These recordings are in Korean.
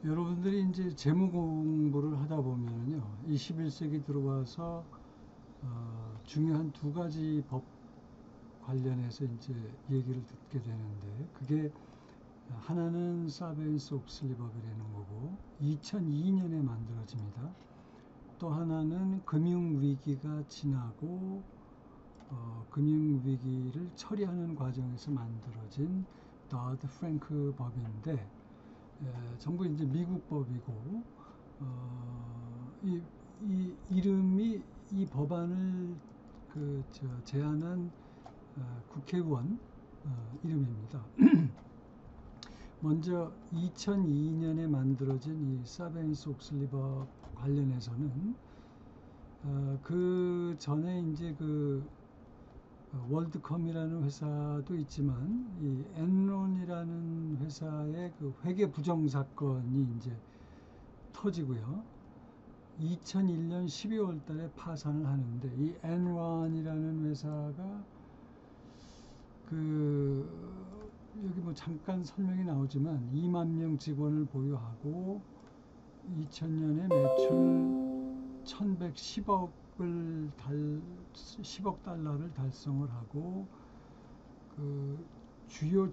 여러분들이 이제 재무 공부를 하다 보면요, 21세기 들어와서 중요한 두 가지 법 관련해서 이제 얘기를 듣게 되는데, 그게 하나는 사베인스 옥슬리 법이라는 거고 2002년에 만들어집니다. 또 하나는 금융 위기가 지나고 금융 위기를 처리하는 과정에서 만들어진 도드 프랭크 법인데, 전부 이제 미국 법이고, 이 이름이 이 법안을 제안한 국회의원 이름입니다. 먼저 2002년에 만들어진 이 사베인스 옥슬리 법 관련해서는 그 전에 이제 월드컴이라는 회사도 있지만 이 엔론이라는 회사의 그 회계 부정 사건이 이제 터지고요. 2001년 12월 달에 파산을 하는데, 이 엔론이라는 회사가 여기 뭐 잠깐 설명이 나오지만 2만 명 직원을 보유하고 2000년에 매출 1110억을 10억 달러를 달성을 하고, 주요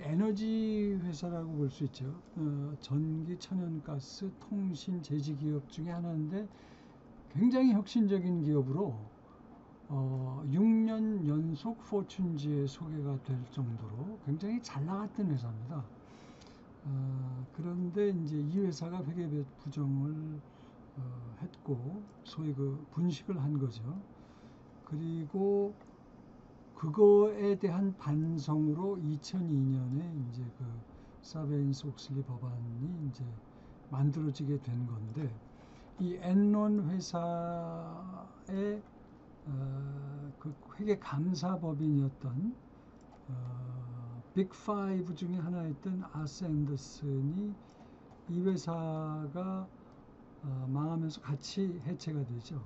에너지 회사라고 볼 수 있죠. 전기, 천연가스, 통신, 제지 기업 중에 하나인데 굉장히 혁신적인 기업으로 6년 연속 포춘지에 소개가 될 정도로 굉장히 잘 나갔던 회사입니다. 그런데 이제 이 회사가 회계 부정을 했고, 소위 분식을 한 거죠. 그리고 그거에 대한 반성으로 2002년에 이제 사베인스 옥슬리 법안이 이제 만들어지게 된 건데, 이 엔론 회사의 그 회계 감사 법인이었던 빅 5 중에 하나였던 아스 앤더슨이 이 회사가 망하면서 같이 해체가 되죠.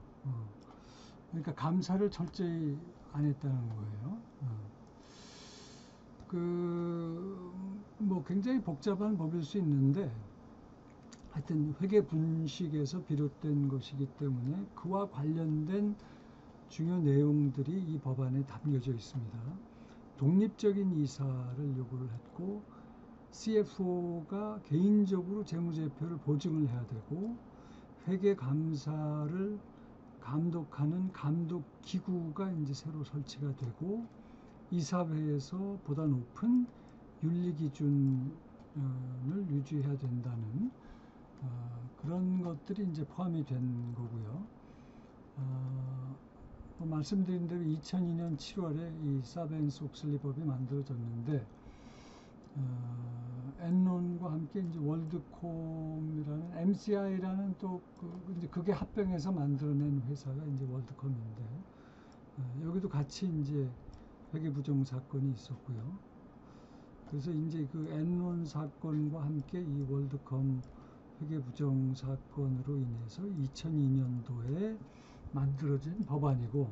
그러니까 감사를 철저히 안 했다는 거예요. 뭐 굉장히 복잡한 법일 수 있는데, 하여튼 회계 분식에서 비롯된 것이기 때문에 그와 관련된 중요 내용들이 이 법안에 담겨져 있습니다. 독립적인 이사를 요구를 했고, CFO가 개인적으로 재무제표를 보증을 해야 되고, 회계 감사를 감독하는 감독기구가 이제 새로 설치가 되고, 이사회에서 보다 높은 윤리기준을 유지해야 된다는 그런 것들이 이제 포함이 된 거고요. 말씀드린 대로 2002년 7월에 이 사베인스 옥슬리 법이 만들어졌는데, 엔론과 함께 이제 월드콤이라는 MCI라는 또 이제 그게 합병해서 만들어낸 회사가 이제 월드컴인데, 여기도 같이 이제 회계 부정 사건이 있었고요. 그래서 이제 엔론 사건과 함께 이 월드컴 회계 부정 사건으로 인해서 2002년도에 만들어진 법안이고,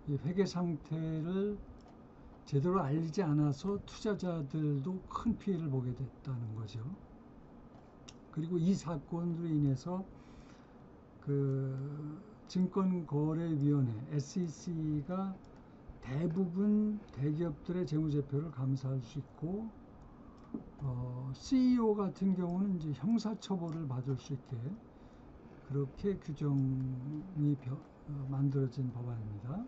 이 회계 상태를 제대로 알지 않아서 투자자들도 큰 피해를 보게 됐다는 거죠. 그리고 이 사건으로 인해서 증권거래위원회 SEC가 대부분 대기업들의 재무제표를 감사할 수 있고, CEO 같은 경우는 이제 형사처벌을 받을 수 있게 그렇게 규정이 만들어진 법안입니다.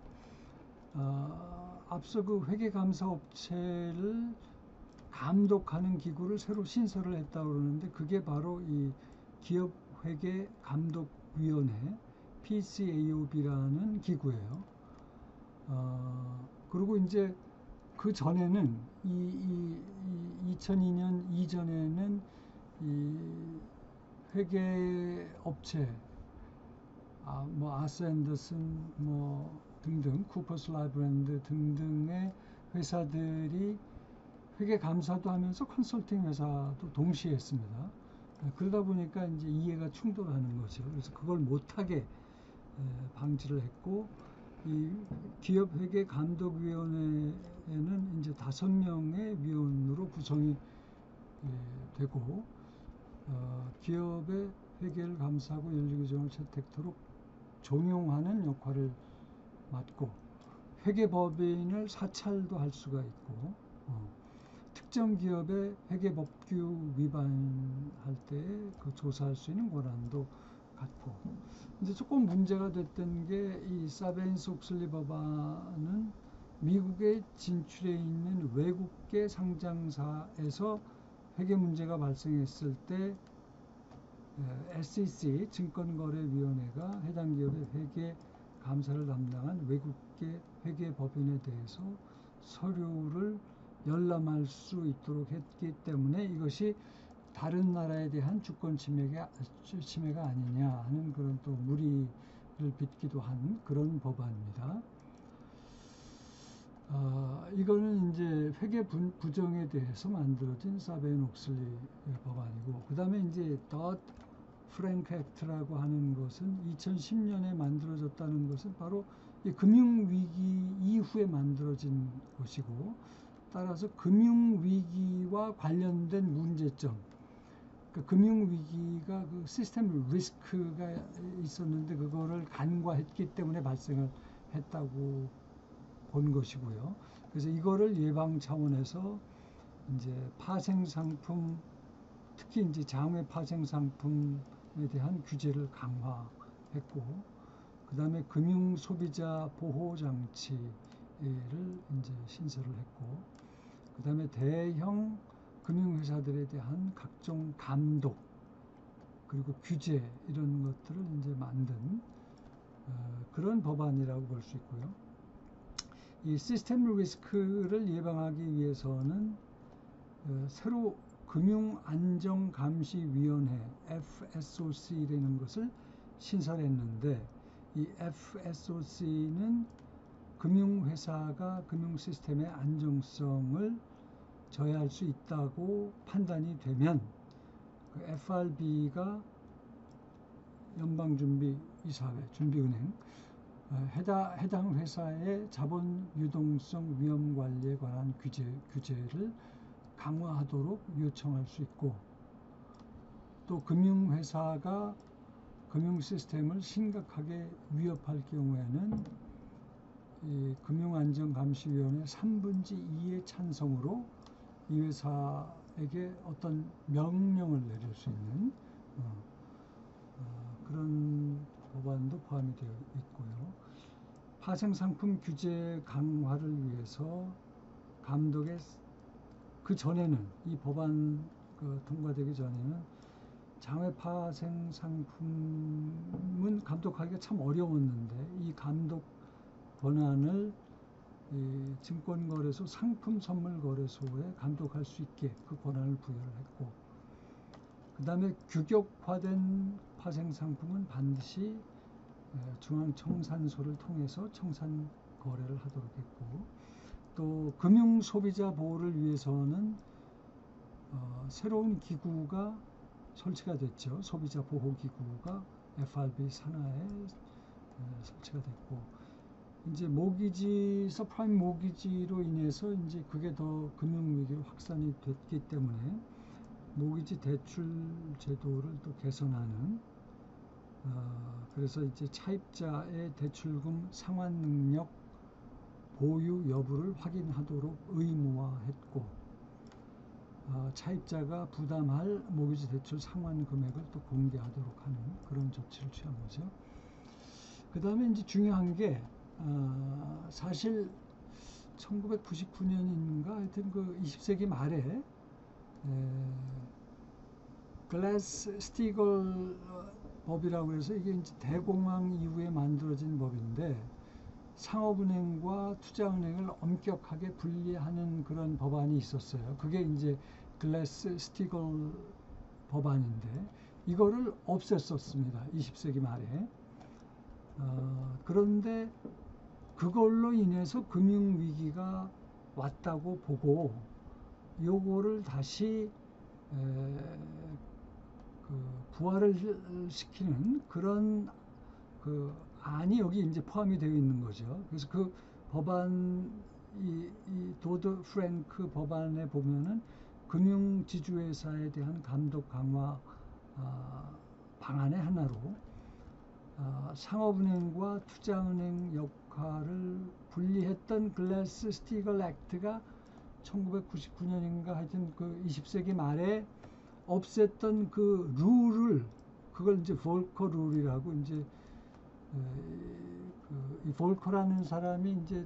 앞서 회계감사업체를 감독하는 기구를 새로 신설을 했다고 그러는데, 그게 바로 이 기업회계감독위원회 PCAOB라는 기구예요. 그리고 이제 그 전에는 2002년 이전에는 이 회계업체, 뭐 아스 앤더슨 뭐 등등, 쿠퍼스 라이브랜드 등등의 회사들이 회계 감사도 하면서 컨설팅 회사도 동시에 했습니다. 그러다 보니까 이제 이해가 충돌하는 거죠. 그래서 그걸 못하게 방지를 했고, 이 기업회계감독위원회에는 이제 5명의 위원으로 구성이 되고, 기업의 회계를 감사하고 윤리규정을 채택토록 종용하는 역할을 맡고, 회계법인을 사찰도 할 수가 있고, 특정 기업의 회계법규 위반할 때 그 조사할 수 있는 권한도 갖고, 이제 조금 문제가 됐던 게 이 사베인스-옥슬리 법안은 미국에 진출해 있는 외국계 상장사에서 회계 문제가 발생했을 때 SEC 증권거래위원회가 해당 기업의 회계 감사를 담당한 외국계 회계법인에 대해서 서류를 열람할 수 있도록 했기 때문에 이것이 다른 나라에 대한 주권 침해가 아니냐 하는 그런 또 무리를 빚기도 한 그런 법안입니다. 이거는 이제 회계 부정에 대해서 만들어진 사베인-옥슬리 법안이고, 그 다음에 이제 더드 프랭크 액트라고 하는 것은 2010년에 만들어졌다는 것은 바로 이 금융위기 이후에 만들어진 것이고, 따라서 금융위기와 관련된 문제점, 그 금융위기가 그 시스템 리스크가 있었는데 그거를 간과했기 때문에 발생을 했다고 본 것이고요. 그래서 이거를 예방 차원에서 이제 파생 상품, 특히 이제 장외 파생 상품에 대한 규제를 강화했고, 그 다음에 금융 소비자 보호 장치를 이제 신설을 했고, 그 다음에 대형 금융회사들에 대한 각종 감독 그리고 규제 이런 것들을 이제 만든 그런 법안이라고 볼 수 있고요. 이 시스템 리스크를 예방하기 위해서는 새로 금융안정감시위원회 FSOC라는 것을 신설했는데, 이 FSOC는 금융회사가 금융시스템의 안정성을 저해할 수 있다고 판단이 되면 그 FRB가 연방준비이사회, 준비은행 해당 회사의 자본 유동성 위험 관리에 관한 규제를 강화하도록 요청할 수 있고, 또 금융회사가 금융 시스템을 심각하게 위협할 경우에는 이 금융안전감시위원회 3분의 2의 찬성으로 이 회사에게 어떤 명령을 내릴 수 있는 그런 법안도 포함이 되어 있고요. 파생상품 규제 강화를 위해서 감독의 그 전에는 이 법안 통과되기 전에는 장외 파생 상품은 감독하기가 참 어려웠는데, 이 감독 권한을 이 증권거래소 상품선물거래소에 감독할 수 있게 그 권한을 부여를 했고, 그 다음에 규격화된 파생상품은 반드시 중앙청산소를 통해서 청산 거래를 하도록 했고, 또 금융소비자 보호를 위해서는 새로운 기구가 설치가 됐죠. 소비자보호기구가 FRB 산하에 설치가 됐고, 이제 모기지, 서프라임 모기지로 인해서 이제 그게 더 금융위기로 확산이 됐기 때문에 모기지 대출 제도를 또 개선하는, 그래서 이제 차입자의 대출금 상환 능력 보유 여부를 확인하도록 의무화했고, 차입자가 부담할 모기지 대출 상환 금액을 또 공개하도록 하는 그런 조치를 취한 거죠. 그 다음에 이제 중요한 게 사실 1999년인가 하여튼 그 20세기 말에 글래스 스티글 법이라고 해서 이게 이제 대공황 이후에 만들어진 법인데, 상업은행과 투자은행을 엄격하게 분리하는 그런 법안이 있었어요. 그게 이제 글래스 스티글 법안인데 이거를 없앴었습니다. 20세기 말에. 그런데 그걸로 인해서 금융위기가 왔다고 보고 요거를 다시 부활을 시키는 그런 안이 여기 이제 포함이 되어 있는 거죠. 그래서 그 법안, 이 도드 프랭크 법안에 보면은 금융지주회사에 대한 감독 강화 방안의 하나로 상업은행과 투자은행 역할을 분리했던 글래스-스티글 액트가 1999년인가 하여튼 그 20세기 말에 없앴던 그 룰을, 그걸 이제 볼커 룰이라고, 이제 이 볼커라는 사람이 이제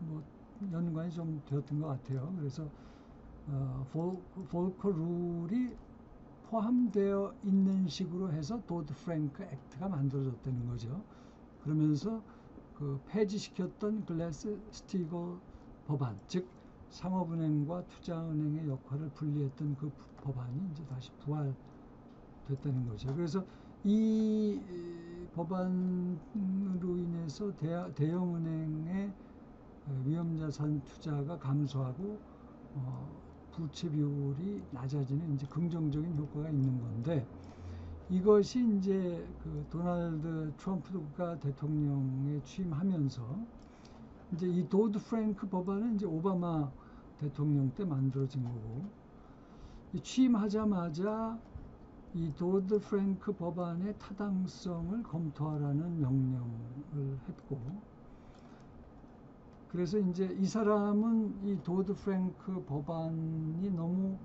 뭐 연관이 좀 되었던 것 같아요. 그래서 볼커 룰이 포함되어 있는 식으로 해서 도드 프랭크 액트가 만들어졌다는 거죠. 그러면서 그 폐지시켰던 글래스 스티글 법안, 즉 상업은행과 투자은행의 역할을 분리했던 그 법안이 이제 다시 부활됐다는 거죠. 그래서 이 법안으로 인해서 대형은행의 위험자산 투자가 감소하고 부채 비율이 낮아지는 이제 긍정적인 효과가 있는 건데, 이것이 이제 그 도널드 트럼프가 대통령에 취임하면서 이제 이 도드 프랭크 법안은 이제 오바마 대통령 때 만들어진 거고, 취임하자마자 이 도드 프랭크 법안의 타당성을 검토하라는 명령을 했고, 그래서 이제 이 사람은 이 도드 프랭크 법안이 너무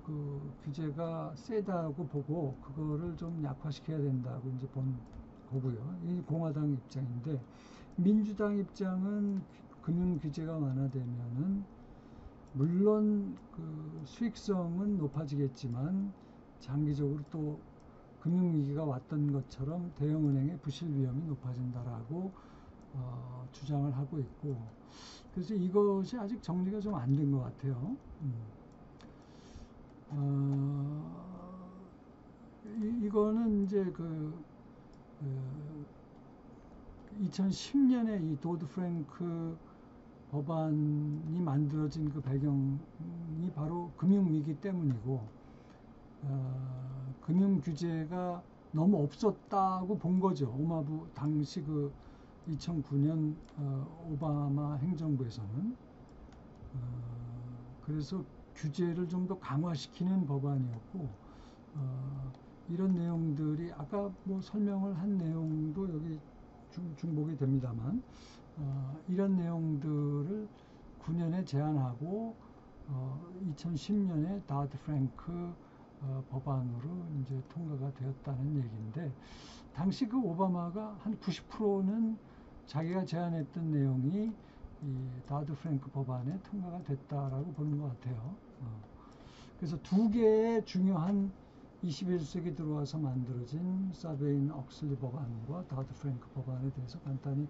그 규제가 세다고 보고 그거를 좀 약화시켜야 된다고 이제 본 거고요. 이 공화당 입장인데, 민주당 입장은 금융 규제가 완화되면은 물론 그 수익성은 높아지겠지만 장기적으로 또 금융위기가 왔던 것처럼 대형은행의 부실 위험이 높아진다라고 주장을 하고 있고, 그래서 이것이 아직 정리가 좀 안 된 것 같아요. 이거는 이제 그 2010년에 이 도드 프랭크 법안이 만들어진 그 배경이 바로 금융위기 때문이고, 금융 규제가 너무 없었다고 본 거죠. 당시 그 2009년 오바마 행정부에서는. 그래서 규제를 좀 더 강화시키는 법안이었고, 이런 내용들이 아까 뭐 설명을 한 내용도 여기 중복이 됩니다만, 이런 내용들을 9년에 제안하고 2010년에 다드 프랭크 법안으로 이제 통과가 되었다는 얘기인데, 당시 그 오바마가 한 90%는 자기가 제안했던 내용이 이 다드 프랭크 법안에 통과가 됐다라고 보는 것 같아요. 그래서 두 개의 중요한 21세기 들어와서 만들어진 사베인 옥슬리 법안과 다드 프랭크 법안에 대해서 간단히